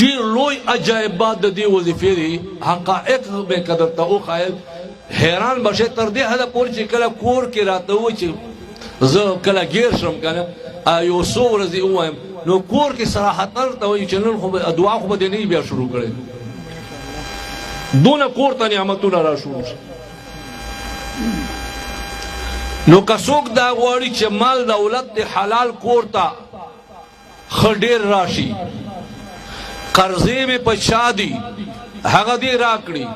ډیر لوی عجایبات د دې وظیفې دي حقایق به قدر ته او خایل حیران بشه تر دې حد پورې چې کله کور کې راته و چې زه کله غیر شم کنه یو څو ورځې ووایم نو کور کې صراحتا ته وایي چې نن خو دعا خو به دې نه بیا شروع کړې دونه کور ته نعمتونه را شروع شي نو که څوک دا غواړي چې مال دولت د حلال کور ته ښه ډېر راشي قرضې مې په چا دي هغه دې راکړي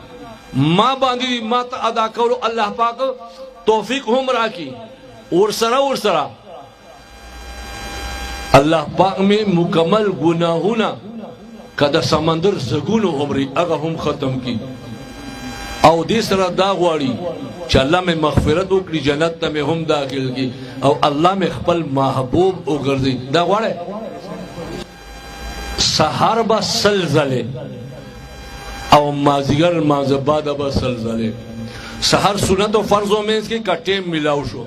ما باندې ما ته ادا کولو الله پاک توفیق هم راکړي ورسره الله پاک میں مکمل گناہونا کدا سمندر زگونو عمری اگا هم ختم کی او دی سره دا غواړي چې الله میں مغفرت وکړي جنت ته میں هم داخل کی او الله میں خپل محبوب وګرځي دا غواړي سحر با سلزله او مازیگر مازباد با سلزله سحر سنت و فرض میں اس کی کټیم ملاو شو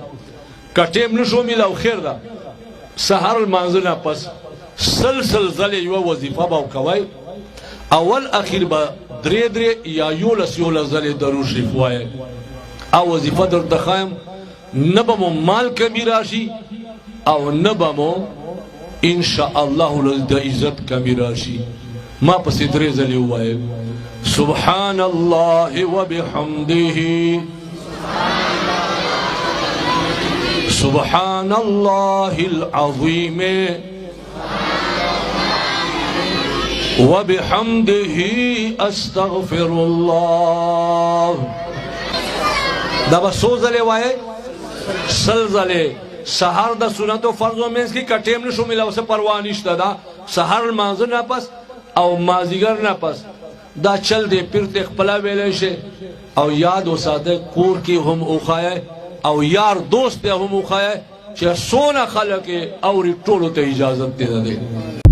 کټیم نشو ملاو خیر دا سحر المانزنا پس سلسل زلی یو وظیفه باو کوای اول اخیر با درې یا یولس زلی درو شریف وای او وظیفه در تخایم نبمو مال کمی راشی او نبمو انشاءالله د عزت کمی راشی ما پس درې زلی وای سبحان الله وبحمده سبحان الله العظيم وبحمده استغفر الله دا بس سوزلے وائے سلزلے سحر دا سنت و فرض و منز کی کٹیم نشو ملا اسے پروانشتا دا سحر مانزر نا پس او مازیگر نا پس دا چل دے پھرتے اخپلا ویلے شے او یاد و ساتے کور کی ہم اوخائے او یار دوست هم وخایه چې سونه خلک اوری ټولو ته اجازت دې